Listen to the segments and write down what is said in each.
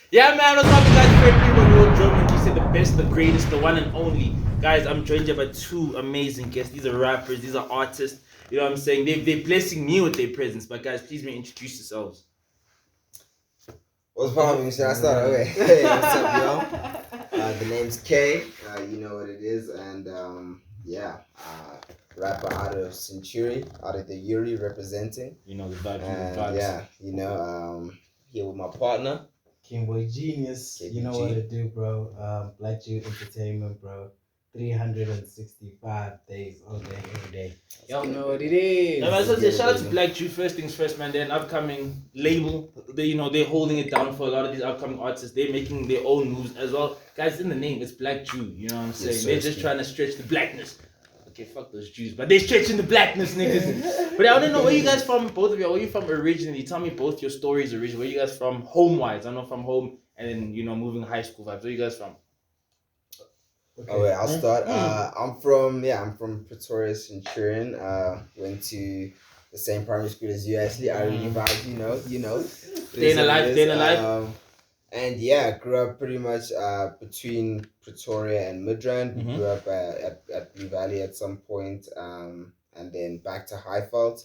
Yeah, man, what's up, you guys? Great people, Lil Durk. He said the best, the greatest, the one and only. Guys, I'm joined here by two amazing guests. These are rappers, these are artists. You know what I'm saying? They're blessing me with their presence. But guys, please may introduce yourselves. What's poppin'? Should I start? Okay. Hey, what's up, y'all? The name's Kay. You know what it is, and rapper out of Century, out of the Yuri, representing. You know the vibes, And yeah, here with my partner. Kingboy Genius, you know what to do, bro. BLACKJU Entertainment, bro. 365 days all day, every day. Y'all know what it is. Yeah, man, so shout out to BLACKJU. First things first, man. They're an upcoming label. They're holding it down for a lot of these upcoming artists. They're making their own moves as well. Guys, in the name, it's BLACKJU. You know what I'm saying? They're just trying to stretch the blackness. Okay, fuck those Jews, but they're stretching the blackness, niggas. But I want to know where you guys from, both of you. Where you from originally? Tell me both your stories originally. Where you guys from, home-wise? I know from home, and then moving high school vibes. Where you guys from? Okay. Oh wait, I'll start. I'm from Pretoria, Centurion. Went to the same primary school as you. Actually, I really vibe. You know. Staying alive. And yeah, grew up pretty much between Pretoria and Midrand. We grew up at Blue Valley at some point, and then back to Highveld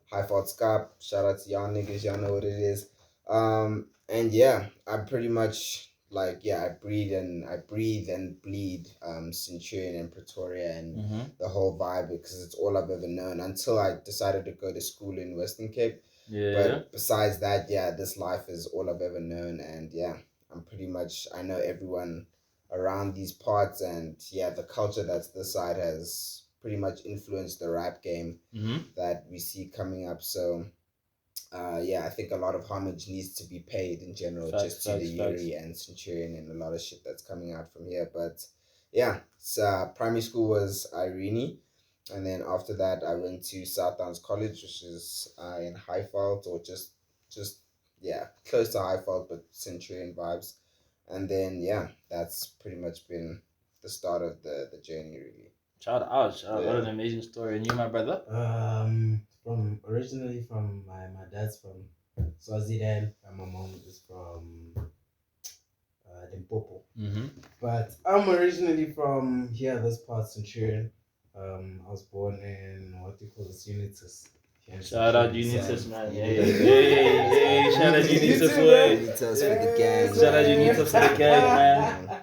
Scap. Shout out to y'all niggas, y'all know what it is. And yeah, I'm pretty much I breathe and bleed Centurion and Pretoria and the whole vibe, because it's all I've ever known until I decided to go to school in Western Cape. Yeah. But besides that, this life is all I've ever known, and I know everyone around these parts, and the culture that's this side has pretty much influenced the rap game that we see coming up. So I think a lot of homage needs to be paid in general, to the Yuri and Centurion and a lot of shit that's coming out from here. But so primary school was Irene. And then after that, I went to South Downs College, which is in Highveld, or just close to Highveld, but Centurion vibes. And then that's pretty much been the start of the journey, really. Shout out! What an amazing story. And you, my brother? Originally from my dad's from Swaziland, and my mom is from Limpopo. But I'm originally from here, this part, Centurion. I was born in Unitas. Shout out Unitas, man. Hey, shout out Unitas, way. Unitas for the gang. Shout out Unitas for the gang, man.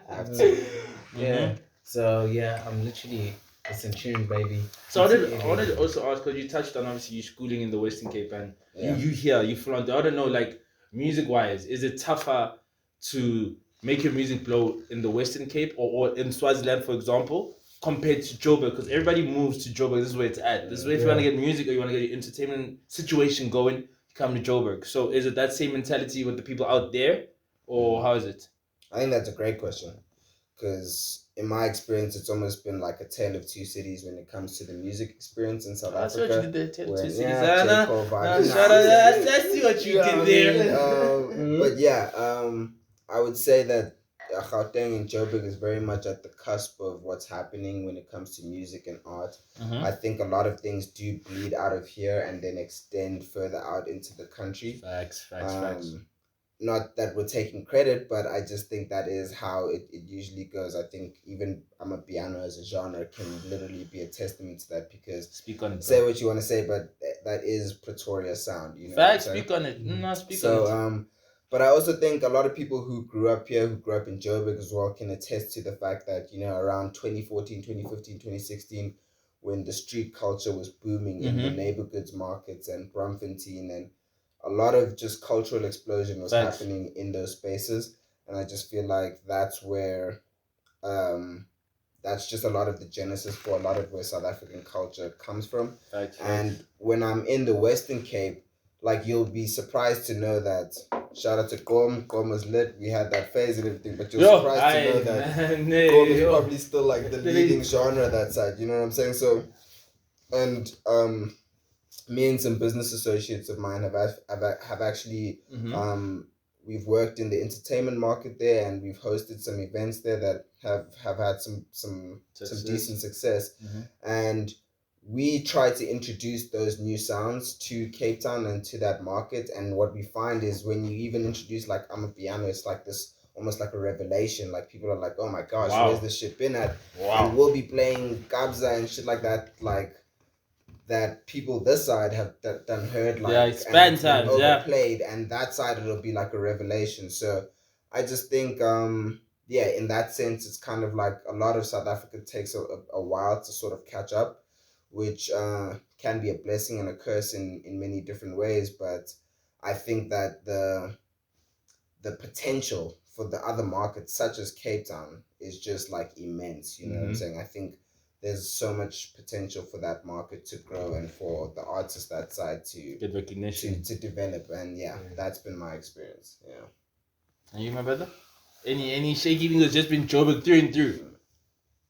Yeah. So I'm literally a Centurion baby. So I wanted to also ask, because you touched on obviously you schooling in the Western Cape, and you flaunt. I don't know, like music wise, is it tougher to make your music blow in the Western Cape or in Swaziland, for example, compared to Joburg? Because everybody moves to Joburg. This is where it's at. This is where if you want to get music or you want to get your entertainment situation going, you come to Joburg. So is it that same mentality with the people out there, or how is it? I think that's a great question, because in my experience, it's almost been like a tale of two cities when it comes to the music experience in South Africa. That's what you did there, tale of two cities. J.Cole vibes. I see what you did there. But I would say that Gauteng and Joburg is very much at the cusp of what's happening when it comes to music and art. I think a lot of things do bleed out of here and then extend further out into the country. Facts. Not that we're taking credit, but I just think that is how it usually goes. I think even Amapiano as a genre can literally be a testament to that, because speak on it. Say what you want to say, but that is Pretoria sound. You know. Facts. Speak on it. Speak on it. But I also think a lot of people who grew up here, who grew up in Joburg as well, can attest to the fact that, around 2014, 2015, 2016, when the street culture was booming in the neighborhoods markets and Braamfontein, and a lot of just cultural explosion was happening in those spaces. And I just feel like that's where, that's just a lot of the genesis for a lot of where South African culture comes from. And when I'm in the Western Cape, you'll be surprised to know that, shout out to Gom was lit, we had that phase and everything, but you're surprised to know that Gom is probably still the leading genre that side, you know what I'm saying? So, and me and some business associates of mine have actually, we've worked in the entertainment market there, and we've hosted some events there that have had some decent success. And we try to introduce those new sounds to Cape Town and to that market. And what we find is when you even introduce like Amapiano, it's like this almost like a revelation. Like people are like, oh my gosh, Wow. where's this shit been at? Wow. And we'll be playing Kabza and shit like that, like that people this side have done heard like expand times, overplayed, and that side it'll be like a revelation. So I just think in that sense it's kind of like a lot of South Africa takes a while to sort of catch up, which can be a blessing and a curse in many different ways. But I think that the potential for the other markets such as Cape Town is just like immense, you know what I'm saying? I think there's so much potential for that market to grow and for the artists that side to get recognition, to develop. And that's been my experience. Yeah. And you, my brother? Any shaky thing that's just been Joburg through and through?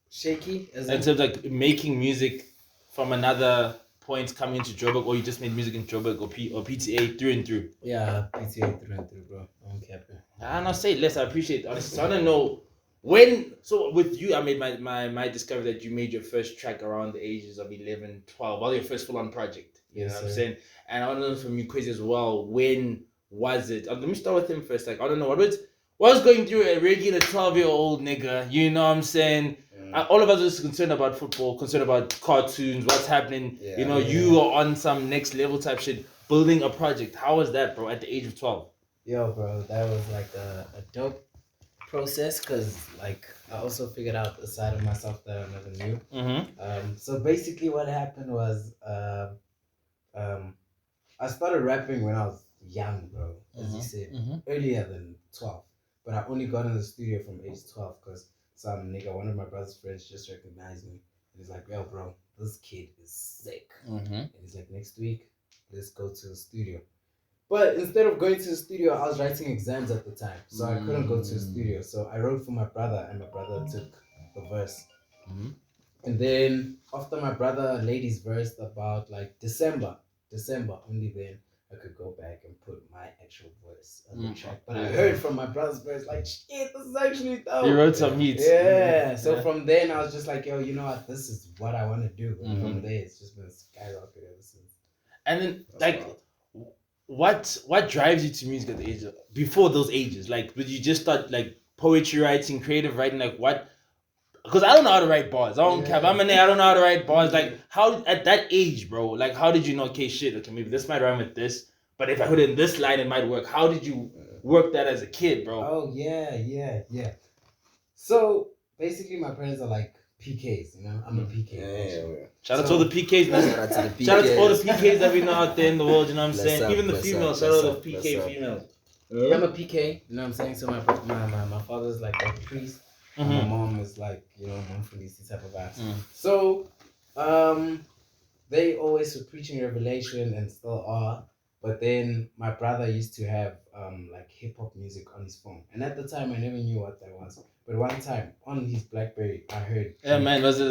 Shaky? In terms of like making music from another point coming into Joburg, or you just made music in Joburg or PTA through and through? Yeah, PTA through and through, bro. I'm capping. And I'll say less, I appreciate it. Honestly, so I don't know when. So with you, I made my discovery that you made your first track around the ages of 11, 12, well, your first full-on project. You know what I'm saying? And I want to know from you, Quiz, as well, when was it? Let me start with him first. Like, I don't know, what was going through a regular 12-year-old nigga, you know what I'm saying? All of us are just concerned about football, concerned about cartoons, what's happening. You are on some next level type shit, building a project. How was that, bro, at the age of 12? Yo, bro, that was like a dope process, because like I also figured out a side of myself that I never knew. So basically what happened was I started rapping when I was young, bro, as you said, earlier than 12. But I only got in the studio from age 12 because some nigga, one of my brother's friends, just recognized me. And he's like, yo, bro, this kid is sick. And he's like, next week, let's go to the studio. But instead of going to the studio, I was writing exams at the time. So I couldn't go to the studio. So I wrote for my brother, and my brother took the verse. And then after my brother laid his verse about like December, only then I could go back and put my actual voice on the track. But I heard from my brother's verse, like, shit, this is actually dope. You wrote some hits. Yeah. So from then I was just like, yo, you know what? This is what I want to do. And from there, it's just been skyrocketed ever since. And then, like, what drives you to music at the age of, before those ages? Like, would you just start, like, poetry writing, creative writing? Like, what? Because I don't know how to write bars. I don't care. I don't know how to write bars. Like, how, at that age, bro, like, how did you know, okay, shit, okay, maybe this might rhyme with this, but if I put it in this line, it might work. How did you work that as a kid, bro? Oh, yeah. So, basically, my parents are like PKs, you know? I'm a PK. Shout out to all the PKs. Shout out to all the PKs that we know out there in the world, you know what I'm saying? Even the females, shout out to the PK females. I'm a PK, you know what I'm saying? So, my father's like a priest. My mom is like, you know, Maphorisa type of ass. So, they always were preaching revelation and still are. But then my brother used to have like hip hop music on his phone, and at the time I never knew what that was. But one time on his BlackBerry, I heard. Yeah, man, was it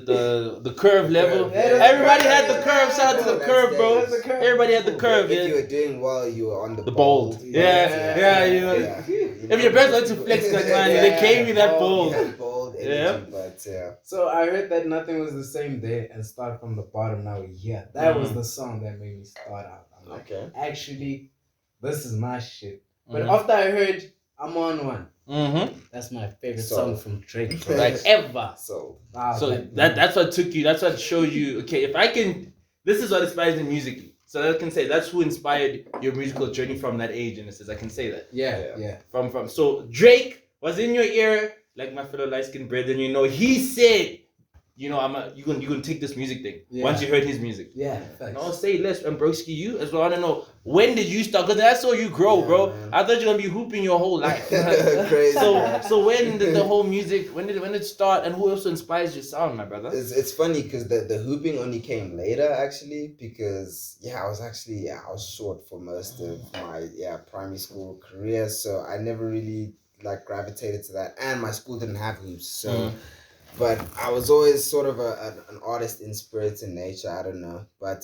the curve level? Everybody had the curve. Shout out to the curve, bro. Everybody had the curve. If you were doing well, you were on the bold. Yeah. You know. If your parents wanted to flex that man, they gave me that bold. Bold energy, but So I heard that nothing was the same there, and start from the bottom. Now we're here. That was the song that made me start out. I'm like, actually, this is my shit. But after I heard I'm on One, that's my favorite song from Drake, like ever. So that's what took you. That's what showed you. Okay, if I can, this is what inspires me musically. So I can say that's who inspired your musical journey from that age, and it says I can say that. Yeah. From so Drake was in your ear, like my fellow light skinned brethren. You know, he said, you know, you gonna take this music thing once you heard his music. Yeah, thanks. And I'll say less, and Broski, you as well. I don't know, when did you start? Because I saw you grow, bro. Man. I thought you were gonna be hooping your whole life. Crazy. So when did the whole music? When did it start? And who also inspires your sound, my brother? It's funny because the hooping only came later, actually, because I was short for most of my primary school career, so I never really like gravitated to that, and my school didn't have hoops, so. But I was always sort of an artist in spirit and nature. I don't know. But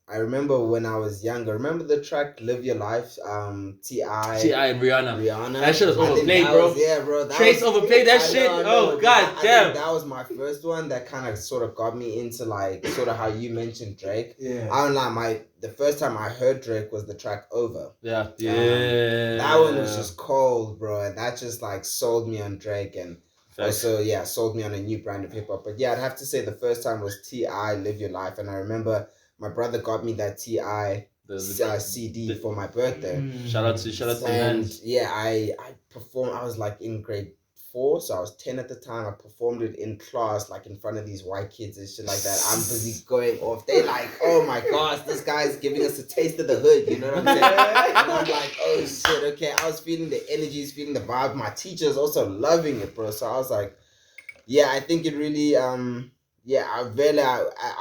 I remember when I was younger. Remember the track "Live Your Life"? T.I. and Rhianna. Rihanna. That shit was I think overplayed, that bro. was- yeah, bro. That Trace was, overplayed that I shit. know, Oh but god I damn. think that was my first one that kind of sort of got me into like sort of how you mentioned Drake. Yeah. I don't lie. The first time I heard Drake was the track "Over." Yeah. That one was just cold, bro, and that just like sold me on Drake and. Facts. Also, yeah, sold me on a new brand of hip hop. But yeah, I'd have to say the first time was T.I. "Live Your Life," and I remember my brother got me that T.I. CD for my birthday. Shout out to the And man. yeah, I performed. I was like in grade 4, so I was 10 at the time. I performed it in class, like in front of these white kids and shit like that. I'm busy going off. They like, oh my gosh, this guy's giving us a taste of the hood. You know what I'm saying? And I'm like, oh shit, okay. I was feeling the energies, feeling the vibe. My teacher's also loving it, bro. So I was like, yeah, I think it really, yeah, I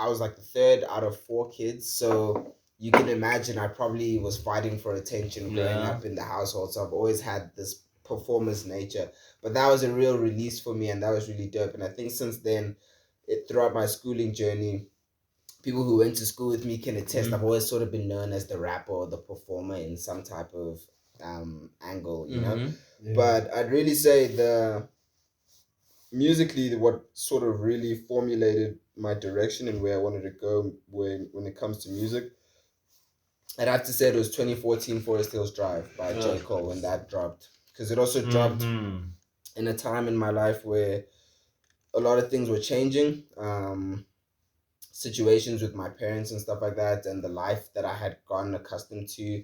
was like the third out of 4 kids. So you can imagine I probably was fighting for attention growing up in the household. So I've always had this performance nature. But that was a real release for me, and that was really dope. And I think since then, throughout my schooling journey, people who went to school with me can attest. I've always sort of been known as the rapper or the performer in some type of angle, you know. Yeah. But I'd really say musically, what sort of really formulated my direction and where I wanted to go when it comes to music, I'd have to say it was 2014 Forest Hills Drive by J.Cole when that dropped. Because it also dropped in a time in my life where a lot of things were changing. Situations with my parents and stuff like that, and the life that I had gotten accustomed to.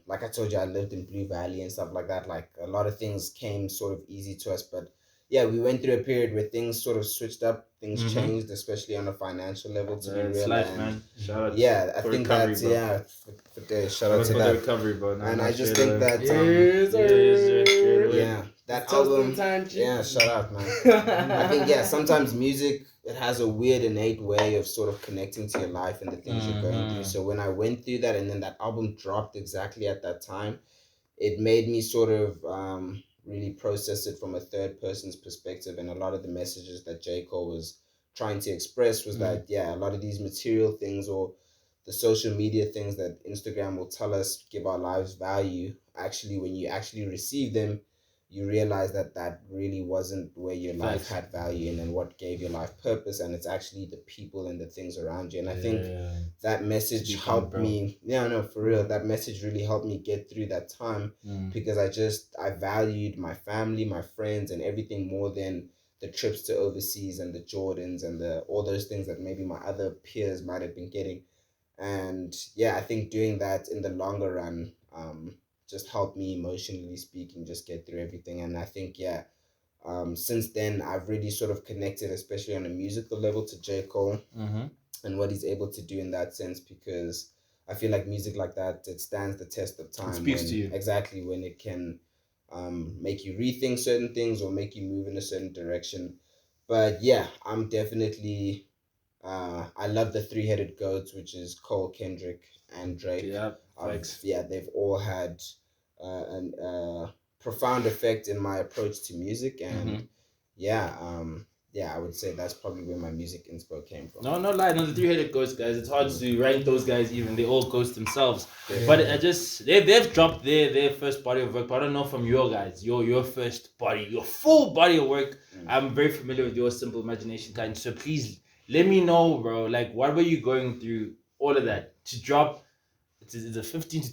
Like I told you, I lived in Blue Valley and stuff like that. Like a lot of things came sort of easy to us, but yeah, we went through a period where things sort of switched up, things changed, especially on a financial level. To be real, life, and man. Shout out. Yeah, I think recovery, that bro. yeah, for shout out to for that the recovery, bro. and I just think that yeah, that album. Yeah, shout out, man. I think yeah, sometimes music, it has a weird innate way of sort of connecting to your life and the things you're going through. So when I went through that and then that album dropped exactly at that time, it made me sort of really process it from a third person's perspective. And a lot of the messages that J. Cole was trying to express was that, yeah, a lot of these material things or the social media things that Instagram will tell us give our lives value, actually, when you actually receive them, you realize that that really wasn't where your life had value and what gave your life purpose. And it's actually the people and the things around you. And I think that message helped me. Yeah, no, for real. That message really helped me get through that time because I valued my family, my friends, and everything more than the trips to overseas and the Jordans and all those things that maybe my other peers might have been getting. And yeah, I think doing that in the longer run just helped me, emotionally speaking, just get through everything. And I think since then I've really sort of connected, especially on a musical level, to J. Cole and what he's able to do in that sense, because I feel like music like that, it stands the test of time. It speaks to you. Exactly, when it can make you rethink certain things or make you move in a certain direction. But yeah, I'm definitely I love the three-headed goats, which is Cole, Kendrick, and Drake. Yeah, they've all had a profound effect in my approach to music, and I would say that's probably where my music inspo came from. No lie, the three-headed ghosts, guys. It's hard to rank those guys even. They all ghost themselves. Yeah. But they've dropped their first body of work. But I don't know from your guys, your first body, your full body of work. I'm very familiar with your Simple Imagination kind. So please let me know, bro. Like, what were you going through? All of that to drop. It's a 15 to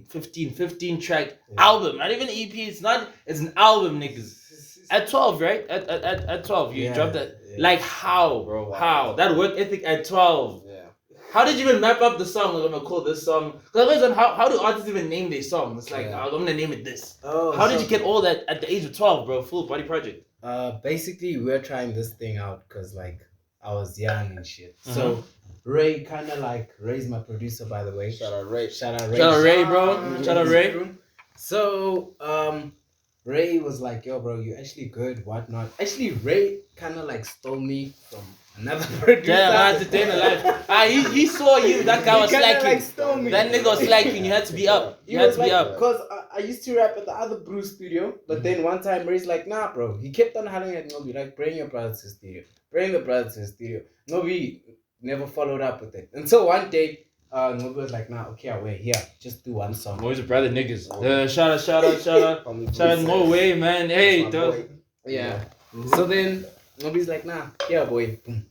15 track album. Not even EP. It's an album, niggas. At 12, right? At 12, you dropped that. Yeah. Like, how, bro? Wow. How? That work ethic at 12. Yeah. How did you even map up the song? Like, I'm gonna call this song. Because how do artists even name their song? It's like, I'm gonna name it this. How did you get all that at the age of 12, bro? Full body project. Basically, we're trying this thing out because, like, I was young and shit. So Ray kind of like Ray's my producer, by the way. Shout out Ray. Shout out Ray, bro. Shout out Ray. So Ray was like, yo, bro, you actually good, whatnot. Actually, Ray kind of like stole me from another producer. Yeah, man, today in the life. He saw you. That guy was slacking. Like stole me. That nigga was slacking. You had to be up. You had to be up. Because I used to rap at the other Bruce studio, but then one time Ray's like, nah, bro. He kept on hollering at Nobi, like, bring your brother to the studio. Bring the brother to the studio. Nobi never followed up with it until one day. Ngobi was like, nah, okay, wait, here, just do one song. Boys are brother niggas. Shout out. Shout out, no way, man. Hey, dog. Yeah. So then Ngobi's like, nah, yeah, boy. Boom.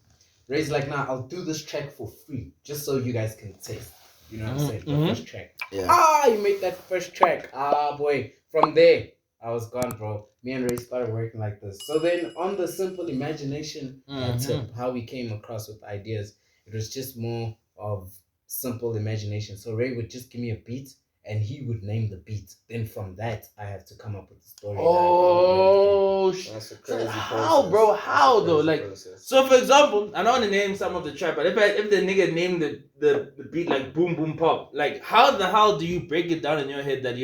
Ray's like, nah, I'll do this track for free, just so you guys can taste. You know what I'm saying? The first track. Yeah. You made that first track. Boy. From there, I was gone, bro. Me and Ray started working like this. So then on the simple imagination tip, how we came across with ideas, it was just more of simple imagination. So Ray would just give me a beat and he would name the beat. Then from that, I have to come up with the story. That's a crazy process. How, bro? How though? Like, so for example, I don't want to name some of the trap, but if the nigga named the beat like boom boom pop, like how the hell do you break it down in your head that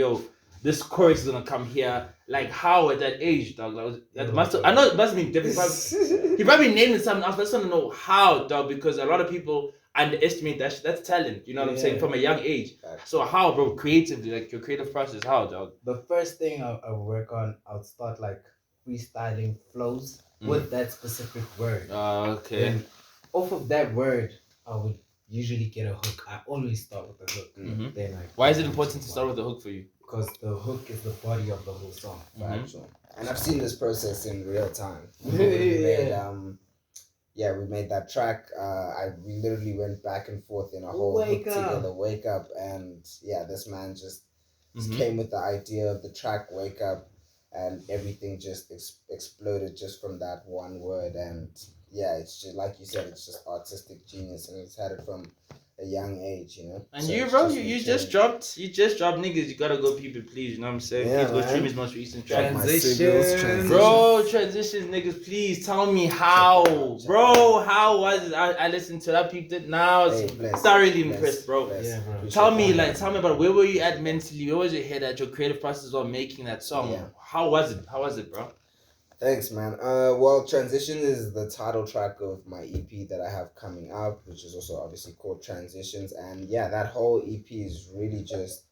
this chorus is gonna come here? Like how at that age, dog? I know it must be different. He probably named it something else. But I just want to know how, dog, because a lot of people underestimate that's talent. You know what I'm saying? From a young age. So how, bro? Creatively, like your creative process, how, dog? The first thing I would work on, I would start like freestyling flows with that specific word. Okay. Then off of that word, I would usually get a hook. I always start with a hook. Then why is it important to start with the hook for you? Because the hook is the body of the whole song. And I've seen this process in real time. We made that track. We literally went back and forth in a whole hook together, Wake Up, and this man just came with the idea of the track Wake Up, and everything just exploded just from that one word. And it's just like you said, it's just artistic genius, and he's had it from a young age, you know. And so you, bro, you just dropped niggas. You gotta go people please. You know what I'm saying? Please go stream his most recent track. Transitions. Bro, transitions, niggas. Please tell me how, bro. How was it? I listened to that. People did. Now it's thoroughly impressed, bro. Yeah, bro. Tell me about where were you at mentally? Where was your head at? Your creative process of making that song. Yeah. How was it, bro? Thanks, man. Well, Transition is the title track of my EP that I have coming up, which is also obviously called Transitions. And that whole EP is really just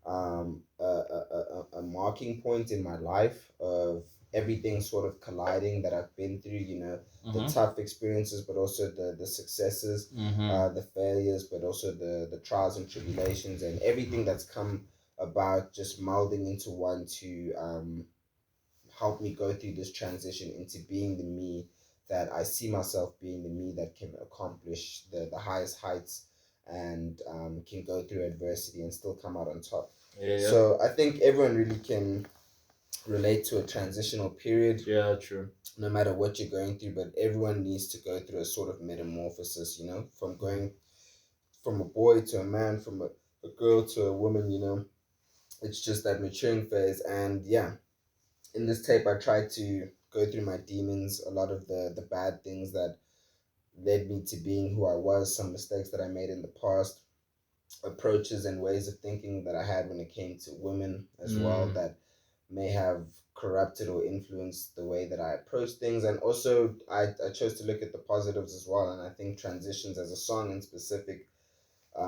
a marking point in my life of everything sort of colliding that I've been through, you know, the tough experiences, but also the successes, the failures, but also the trials and tribulations, and everything that's come about just melding into one to help me go through this transition into being the me that I see myself being, the me that can accomplish the highest heights and can go through adversity and still come out on top. So I think everyone really can relate to a transitional period. Yeah, true. No matter what you're going through, but everyone needs to go through a sort of metamorphosis, you know, from going from a boy to a man, from a girl to a woman, you know. It's just that maturing phase. And in this tape, I tried to go through my demons, a lot of the bad things that led me to being who I was, some mistakes that I made in the past, approaches and ways of thinking that I had when it came to women as well that may have corrupted or influenced the way that I approach things. And also, I chose to look at the positives as well. And I think Transitions as a song in specific, you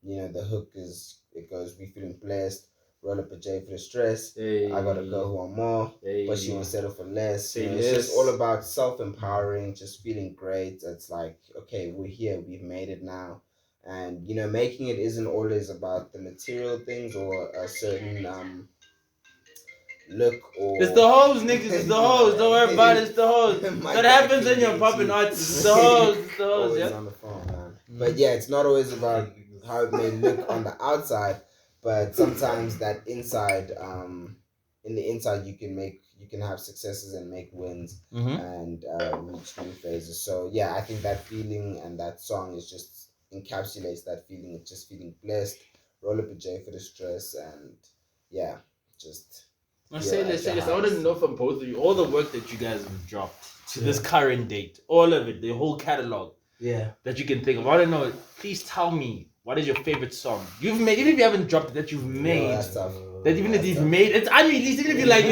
know, the hook it goes, we feeling blessed. Roll up a J for the stress. I got a girl who want more, but she won't settle for less. You know, it's just all about self-empowering, just feeling great. It's like, okay, we're here, we've made it now. And, you know, making it isn't always about the material things or a certain look or... It's the hoes, niggas. It's the hoes. Don't worry about it. It's the hoes. That happens when you're popping artists. It's the hoes. It's the hoes, always on the phone, man. But it's not always about how it may look on the outside. But sometimes that inside, in the inside, you can have successes and make wins and reach new phases. So I think that feeling and that song is just encapsulates that feeling. It's just feeling blessed. Roll up a J for the stress, and just. Say this. I want to know from both of you all the work that you guys have dropped to this current date, all of it, the whole catalog. That you can think of. I want to know. Please tell me. What is your favorite song you've made? Even if you haven't dropped it, that you've made. That even if you've made, it's unreleased. Even if you're like,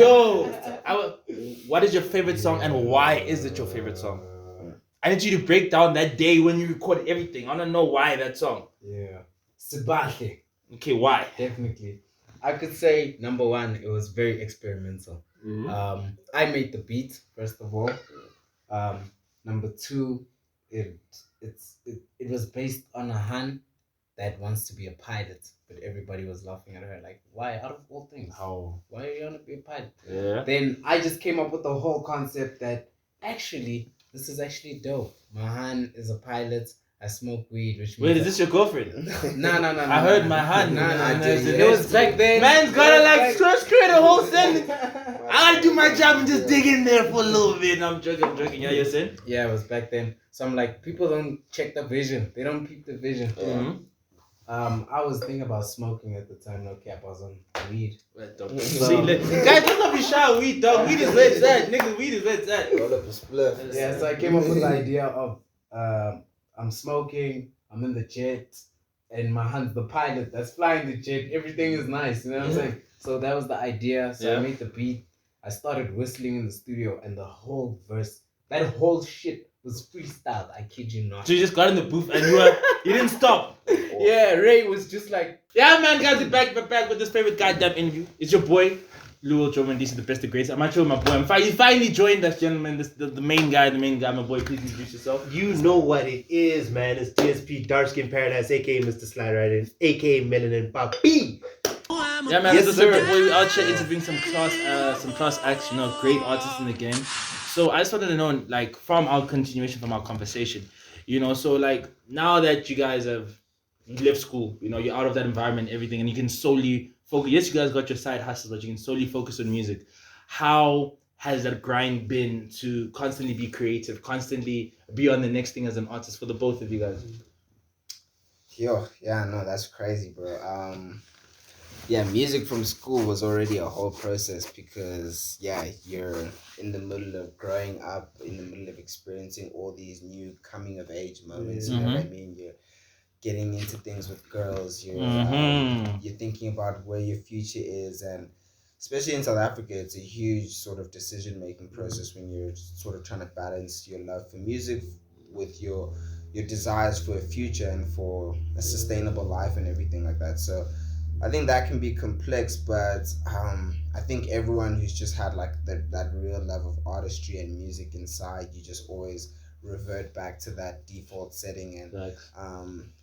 what is your favorite song and why is it your favorite song? I need you to break down that day when you recorded everything. I want to know why that song. Sibahle. Okay, why? Definitely. I could say number one, it was very experimental. I made the beat first of all. Number two, it was based on a Han that wants to be a pilot, but everybody was laughing at her like, why? Out of all things, why are you gonna be a pilot? Yeah. Then I just came up with the whole concept that actually this is actually dope. My Han is a pilot. I smoke weed, which means Wait, is this your girlfriend? No. I heard my hand. It was back then. Man's gotta like create a whole sentence. I gotta do my job and just dig in there for a little bit. No, I'm joking. Yeah, you're saying? Yeah, it was back then. So I'm like, people don't check the vision. They don't peep the vision. Mm-hmm. I was thinking about smoking at the time. No cap, I was on weed. See, guys, let's not be shy of weed, dog. Weed is where it's at. Niggas, weed is where it's at. Roll up a spliff. Yeah, so I came up with the idea of I'm smoking, I'm in the jet, and my hand's the pilot that's flying the jet. Everything is nice, you know what I'm saying? So that was the idea. So I made the beat. I started whistling in the studio, and the whole verse, that whole shit was freestyled. I kid you not. So you just got in the booth and you didn't stop. Yeah, Ray was just like, yeah, man, guys, we're back with this favorite goddamn interview. It's your boy, Lil Durk. This is the best of greats. I'm actually with my boy. He finally joined us, gentlemen. The main guy, my boy. Please introduce yourself. You know what it is, man. It's DSP Dark Skin Paradise, aka Mr. Slide Right aka Melanin Papi. Yeah, man, Yes, this is sir. your boy. We out here interviewing some class acts, great artists in the game. So I just wanted to know, like, from our continuation from our conversation, so like now that you guys have left school, you're out of that environment, everything, and you can solely focus. Yes, you guys got your side hustles, but you can solely focus on music. How has that grind been to constantly be creative, constantly be on the next thing as an artist for the both of you guys? Yeah, no, that's crazy, bro. Yeah, music from school was already a whole process because, you're in the middle of growing up, in the middle of experiencing all these new coming of age moments. You know what I mean? You're getting into things with girls. You're thinking about where your future is, and especially in South Africa, it's a huge sort of decision making process when you're sort of trying to balance your love for music with your desires for a future and for a sustainable life and everything like that. So I think that can be complex, but I think everyone who's just had like that real love of artistry and music inside, you just always revert back to that default setting. And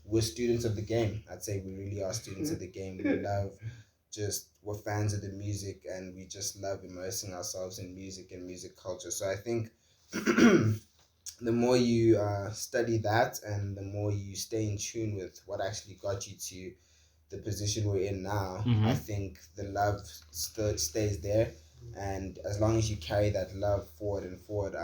we're students of the game. I'd say we really are students of the game. We're fans of the music, and we just love immersing ourselves in music and music culture. So I think the more you study that, and the more you stay in tune with what actually got you to the position we're in now, I think the love still stays there, and as long as you carry that love forward,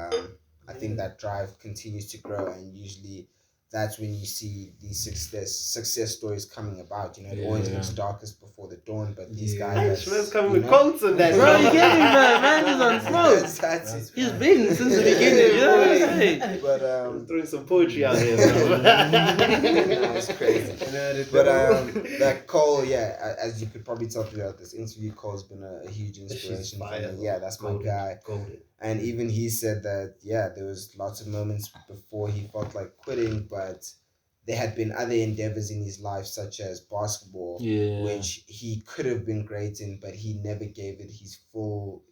I think that drive continues to grow, and usually that's when you see these success stories coming about. It always looks darkest before the dawn, but these guys Man's coming with quotes and that. Bro, you get me, man is on smoke. He's been since the beginning, you know what I'm saying? But throwing some poetry out here, bro. It's crazy. But that Cole, as you could probably tell throughout this interview, Cole's been a huge inspiration for me. Yeah, that's my guy. Golden. And even he said that, there was lots of moments before he felt like quitting, but there had been other endeavors in his life, such as basketball, which he could have been great in, but he never gave it his full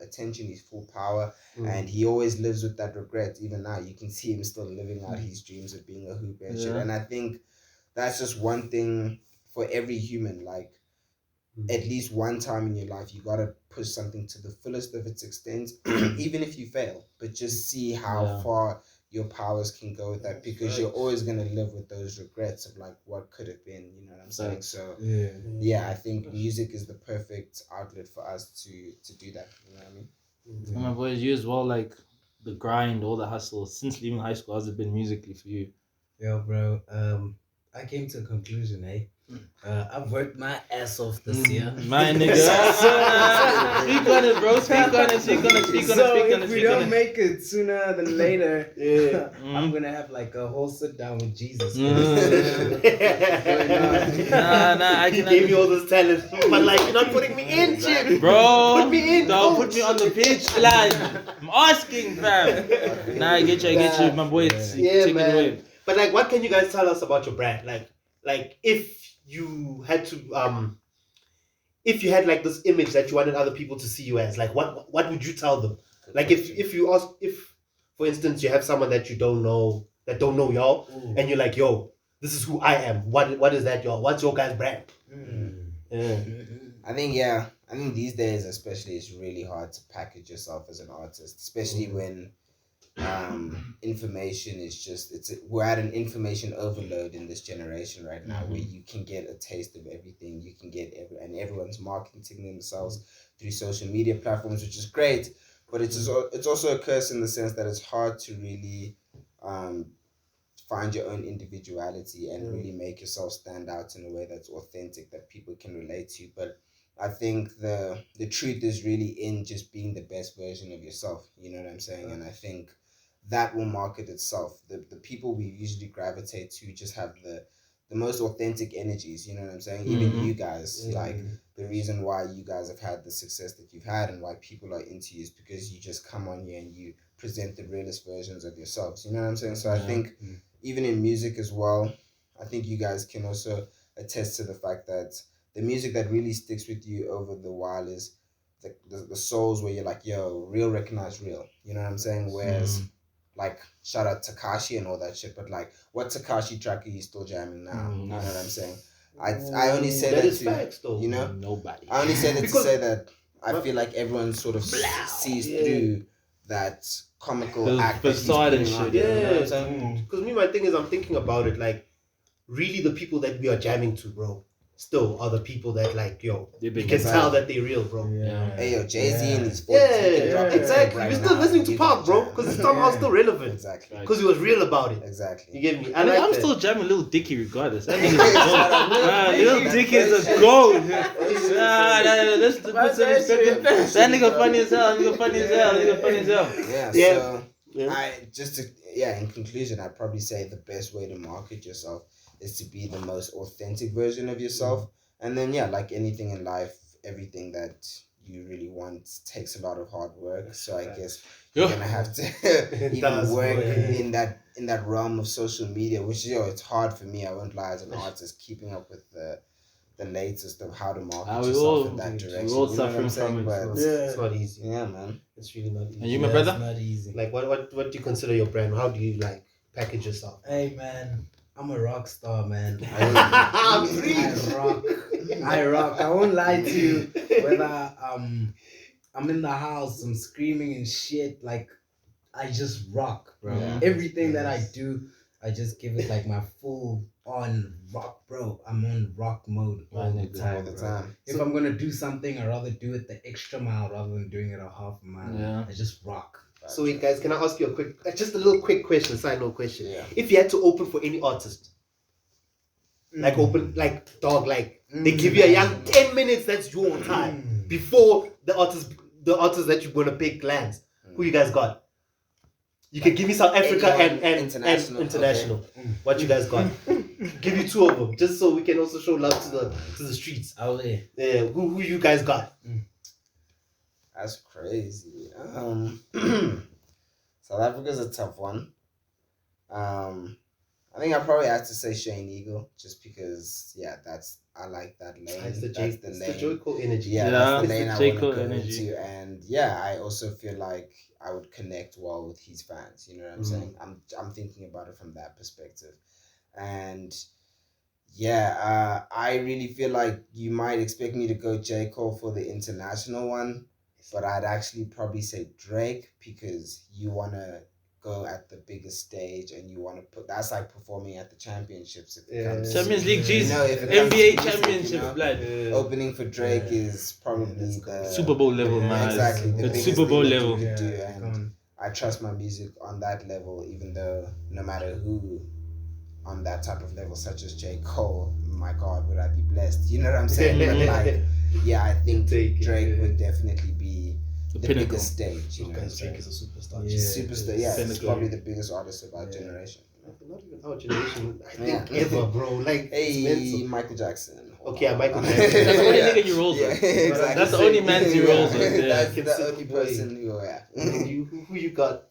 attention, his full power. And he always lives with that regret. Even now, you can see him still living out his dreams of being a hooper and shit. And I think that's just one thing for every human. Like, at least one time in your life, you gotta push something to the fullest of its extent, even if you fail. But just see how far your powers can go with that, because you're always gonna live with those regrets of like what could have been. You know what I'm saying? So I think music is the perfect outlet for us to do that. You know what I mean? And my boys, you as well, like the grind, all the hustle since leaving high school. How's it been musically for you? Yo, bro. I came to a conclusion, I've worked my ass off this year. My nigga. Speak on it, bro. Speak on it. So if we don't make it sooner than later, I'm gonna have like a whole sit down with Jesus. I He gave you all this talent, but like, you're not putting me in, chick. Bro, put me in. Don't put me on the pitch, lad. I'm asking, fam. I get you, my boy. Take it away. But like, what can you guys tell us about your brand? Like if you had to if you had like this image that you wanted other people to see you as, like what would you tell them? Like if for instance, you have someone that you don't know, that don't know y'all, and you're like, yo, this is who I am. What is that, y'all? What's your guys' brand? Yeah. I think these days especially it's really hard to package yourself as an artist, especially when information is just we're at an information overload in this generation right now, where you can get a taste of everything. You can get and everyone's marketing themselves through social media platforms, which is great, but it's also a curse in the sense that it's hard to really find your own individuality and really make yourself stand out in a way that's authentic, that people can relate to. But I think the truth is really in just being the best version of yourself. You know what I'm saying? And I think that will market itself. The people we usually gravitate to just have the most authentic energies. You know what I'm saying? Even you guys, like the reason why you guys have had the success that you've had and why people are into you is because you just come on here and you present the realest versions of yourselves. You know what I'm saying? So I think even in music as well, I think you guys can also attest to the fact that the music that really sticks with you over the while is the souls where you're like, yo, real recognize real. You know what I'm saying? Whereas, like, shout out Takashi and all that shit, but like, what Takashi track are you still jamming now? You know what I'm saying? I only say that is to, facts, though. you know? Nobody. I only say that to say that I feel like everyone sort of sees through that comical act that he's facade and putting on. shit. You know what I'm saying? Because me, my thing is, I'm thinking about it, like, really the people that we are jamming to, bro, still are the people that, like, yo, you can tell that they're real, bro. Hey, yo, Jay-Z and his 40s. Exactly. Right We're still now, listening to you Pop, can bro, jam. because it's somehow still relevant. Exactly. Because he was real about it. Exactly. You get me? I mean, like I'm that. still jamming Lil Dicky regardless. That nigga's a gold. Lil Dicky is a gold. Let's put some respect. That nigga funny as hell. Yeah. In conclusion, I'd probably say the best way to market yourself is to be the most authentic version of yourself. And then, like anything in life, everything that you really want takes a lot of hard work. So I guess you're gonna have to even work in that realm of social media, which it's hard for me. I won't lie, as an artist, keeping up with the latest of how to market yourself in that direction. We're all suffering from it. But it's not easy. Yeah, man. It's really not easy. And you, my brother? It's not easy. Like, what do you consider your brand? How do you, like, package yourself? Hey, man. I'm a rock star, man. I rock. I won't lie to you. Whether I'm in the house, I'm screaming and shit, like, I just rock, bro. Yeah. Everything that I do, I just give it like my full on rock, bro. I'm on rock mode all the time. If I'm gonna do something, I'd rather do it the extra mile rather than doing it a half a mile. Yeah. I just rock. So, wait, guys, can I ask you just a little quick question, side note question? Yeah. If you had to open for any artist, they give you a young 10 minutes, that's your time before the artist that you're gonna pick lands. Who you guys got? You can give me South Africa and international. Okay. What you guys got? Give you two of them, just so we can also show love to the streets. Yeah, who you guys got? That's crazy. South Africa's a tough one. I think I probably have to say Shane Eagle, just because I like that lane. It's the lane. J.Cole energy. Yeah, that's the it's lane the I J.Cole want to go energy. into, and I also feel like I would connect well with his fans. You know what I'm saying? I'm thinking about it from that perspective, and I really feel like you might expect me to go J.Cole for the international one, but I'd actually probably say Drake, because you want to go at the biggest stage and you want to put that's like performing at the championships. If it comes Champions League, jeez. NBA Championship, blood. Opening for Drake is probably the Super Bowl level, man. Exactly, the It's biggest Super Bowl thing that level. you could do, and I trust my music on that level, even though no matter who on that type of level, such as J. Cole, my God, would I be blessed? You know what I'm saying? But like, I think Drake would definitely be the biggest stage. You know what I'm saying? Drake is a superstar. Superstar. Yeah, he's probably the biggest artist of our generation. Not even our generation, I think ever, bro. Like, hey, Michael Jackson. Okay, Michael Jackson. That's the only nigga you rolls with. Exactly. That's the only man you rolls with. Yeah. That's the only person who you got?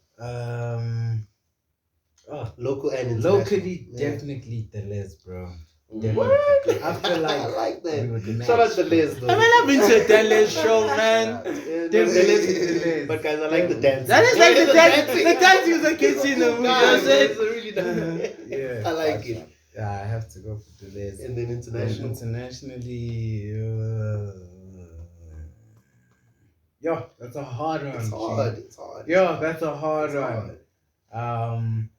Local and international. Locally, definitely the Les, bro. Definitely. I feel like I like we that. were the Shout out match. to Les though. I mean, I've been to a Dennis show, man. But guys, I like the dance. That is like the dance was like kids in the movie. You know what I'm saying? Really nice. Yeah. I like it. Yeah, I have to go for Deleuze. And then international. Internationally, yo, that's a hard one. It's hard. It's hard. Yo, that's a hard It's one. hard.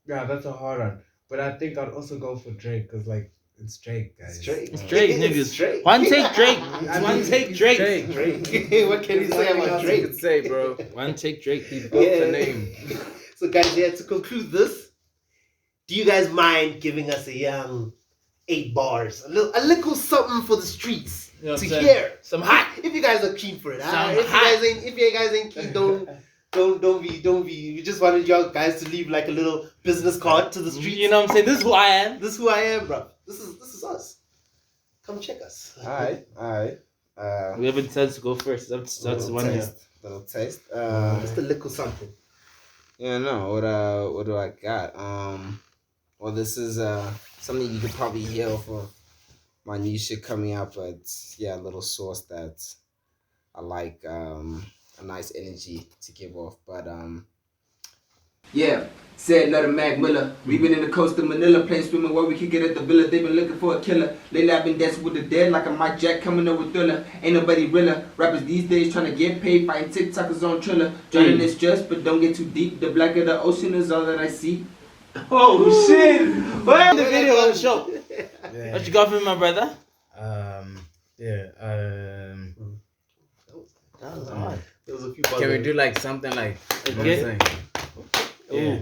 Yeah, that's a hard one. But I think I'd also go for Drake because, like, it's Drake, guys. It's Drake. It's Drake, It's niggas. Drake. One take Drake. I One mean, take it's Drake. Drake. What can you say about Drake? Could say, bro. One take Drake. He built the name. So guys, yeah, to conclude this, do you guys mind giving us a young 8 bars? A little something for the streets You know what to I'm saying? hear. Some hot. If you guys are keen for it. Some If hot. you guys ain't keen, don't be. We just wanted y'all guys to leave like a little business card to the streets. You know what I'm saying? This is who I am. This is who I am, bro. This is us. Come check us. Alright. We have a chance to go first. That's one here. Little taste. Just a little something. Yeah, no. What do I got? Well, this is something you could probably hear off of my new shit coming out, but yeah, a little source that I like. A nice energy to give off, but Yeah, said Letter Mac Miller. We been in the coast of Manila, playing swimming where we could get at the villa. They been looking for a killer. Lately I've been dancing with the dead like a Mike Jack coming up with Thriller. Ain't nobody realer. Rappers these days trying to get paid, fighting TikTokers on Triller. Drowning this just, but don't get too deep. The black of the ocean is all that I see. Oh shit! What? The video on the show. Yeah. What you got for me, my brother? That was hard. There was a few bars. Can we do like something like, you know what I'm saying? Okay. Yeah.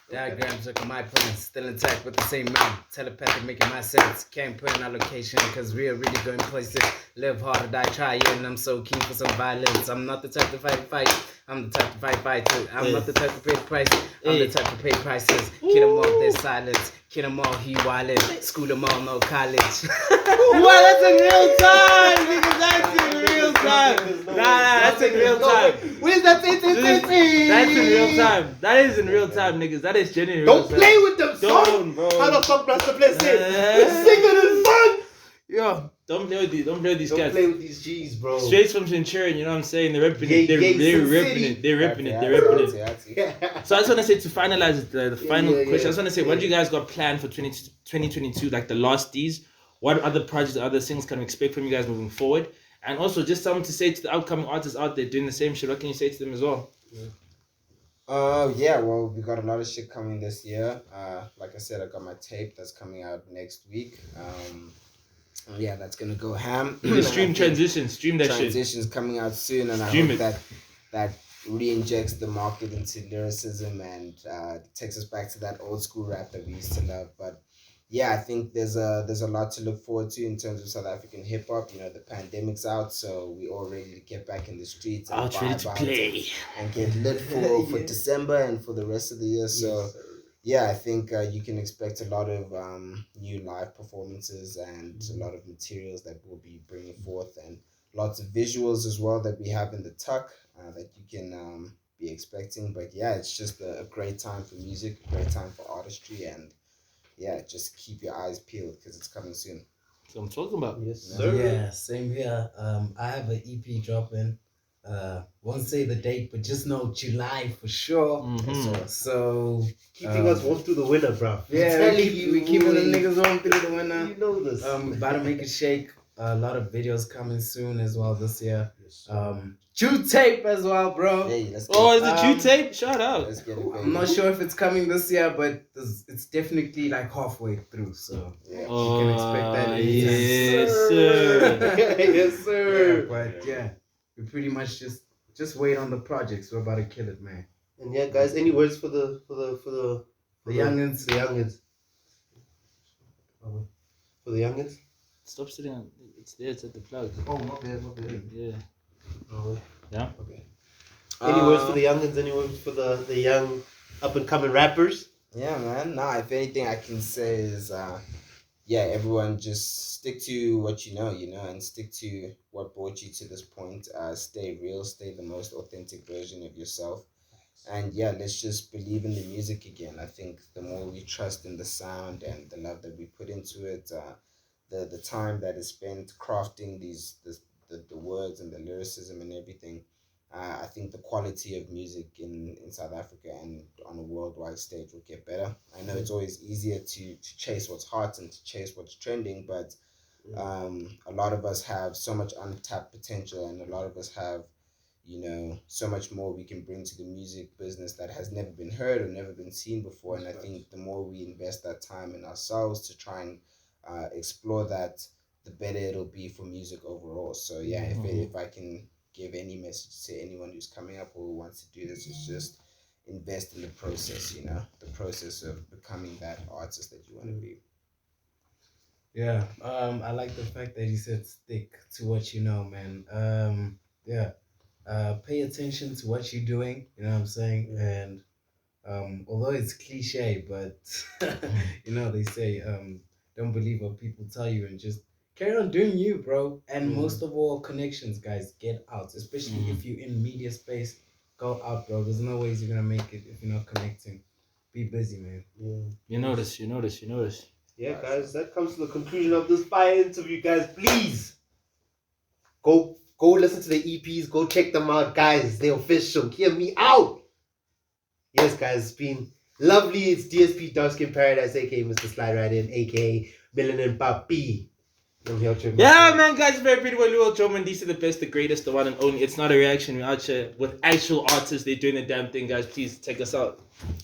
Diagrams look at my plans, still intact with the same mind. Telepathic making my sense. Can't put in our location cause we are really going places. Live hard or die trying, and I'm so keen for some violence. I'm not the type to fight. I'm the type to fight too. I'm not the type to pay the price. I'm the type to pay prices. Kid them all, their silence. Kid them all, he wallet. School them all, no college. Wow, that's in real time, nigga. That's in real time. Nah, that's in real time. Where's that? That's in real time. That is in real time, niggas. That is genuine. Don't play with them, son. Don't, bro. How the fuck does the play say? It's singing and fun. Yo, don't play with these. Don't play with these Don't cats. play with these G's, bro. Straight from Centurion, you know what I'm saying? They're ripping it. They're Sin ripping City. it. They're ripping it. They're ripping it. Yeah. So I just want to say, to finalize the final yeah, question, I just want to say, yeah. what do you guys got planned for 2022, like the last D's? What other projects, other things can we expect from you guys moving forward? And also, just something to say to the upcoming artists out there doing the same shit. What can you say to them as well? Yeah, well, we got a lot of shit coming this year. Like I said, I got my tape that's coming out next week. Yeah, that's gonna go ham. Stream transition, stream that shit. Transition's coming out soon, and Stream I it. hope that re-injects the market into lyricism and takes us back to that old school rap that we used to love. But yeah, I think there's a lot to look forward to in terms of South African hip hop. You know, the pandemic's out, so we're all ready to get back in the streets and Out ready to vibe out play. and get lit for December and for the rest of the year. So yeah, I think you can expect a lot of new live performances and a lot of materials that we'll be bringing forth, and lots of visuals as well that we have in the tuck that you can be expecting. But yeah, it's just a great time for music, a great time for artistry, and yeah, just keep your eyes peeled because it's coming soon. That's what I'm talking about. Yes, sir. Yeah, same here. I have an EP dropping. Won't say the date, but just know July for sure. Mhm. So Keeping us warm through the winter, bro. yeah, we keeping the niggas on through the winter. You know this. About to make it shake. A lot of videos coming soon as well this year. Chew tape as well, bro. Hey, let's get Oh, is it Um, you tape? Shout out. let's get it, baby. I'm not sure if it's coming this year, but it's definitely like halfway through. So Yeah. you can expect that anytime. Yes, sir. Yes, sir. Yeah, but yeah, we pretty much just wait on the projects. We're about to kill it, man. And yeah, guys, any words for the youngins? The youngins. For the youngins. Stop sitting on. It's there. It's at the plug. Oh, my bad. Yeah. Oh, Yeah. okay. Any words for the youngins? Any words for the young up and coming rappers? Yeah, man. Nah, if anything I can say is, yeah, everyone just stick to what you know, and stick to what brought you to this point. Stay real, stay the most authentic version of yourself. And yeah, let's just believe in the music again. I think the more we trust in the sound and the love that we put into it, the time that is spent crafting the words and the lyricism and everything, I think the quality of music in South Africa and on a worldwide stage will get better. I know it's always easier to chase what's hot and to chase what's trending, but a lot of us have so much untapped potential, and a lot of us have, so much more we can bring to the music business that has never been heard or never been seen before. And I think the more we invest that time in ourselves to try and explore that, the better it'll be for music overall. So yeah, if I can give any message to anyone who's coming up or who wants to do this, is just invest in the process, the process of becoming that artist that you want to be. Yeah, I like the fact that he said stick to what you know, man. Pay attention to what you're doing, you know what I'm saying? And although it's cliche, but they say don't believe what people tell you and just carry on doing you, bro. And most of all, connections, guys, get out, especially if you're in media space. Go out, bro. There's no ways you're gonna make it if you're not connecting. Be busy, man. You notice. Yeah, guys, that comes to the conclusion of this fire interview, guys. Please go listen to the EPs. Go check them out, guys. They're official. Hear me out. Yes, guys, it's been lovely. It's DSP Dark Skin Paradise, aka Mr. Slide Right In, aka Melanin Papi. I'm here to man, guys, it's very beautiful. Lil Durk, these are the best, the greatest, the one and only. It's not a reaction. We're out here with actual artists. They're doing the damn thing, guys. Please take us out.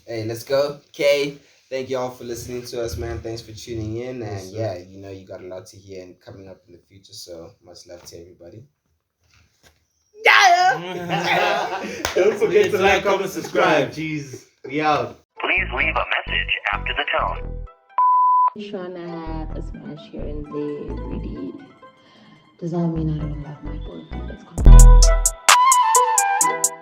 Hey, let's go. Kay, thank you all for listening to us, man. Thanks for tuning in. And yeah, you got a lot to hear and coming up in the future. So much love to everybody. Don't forget to like, comment, subscribe. Jeez, we out. Please leave a message after the tone. Trying to have a smash here and there really does not mean I don't love my boyfriend. Let's go.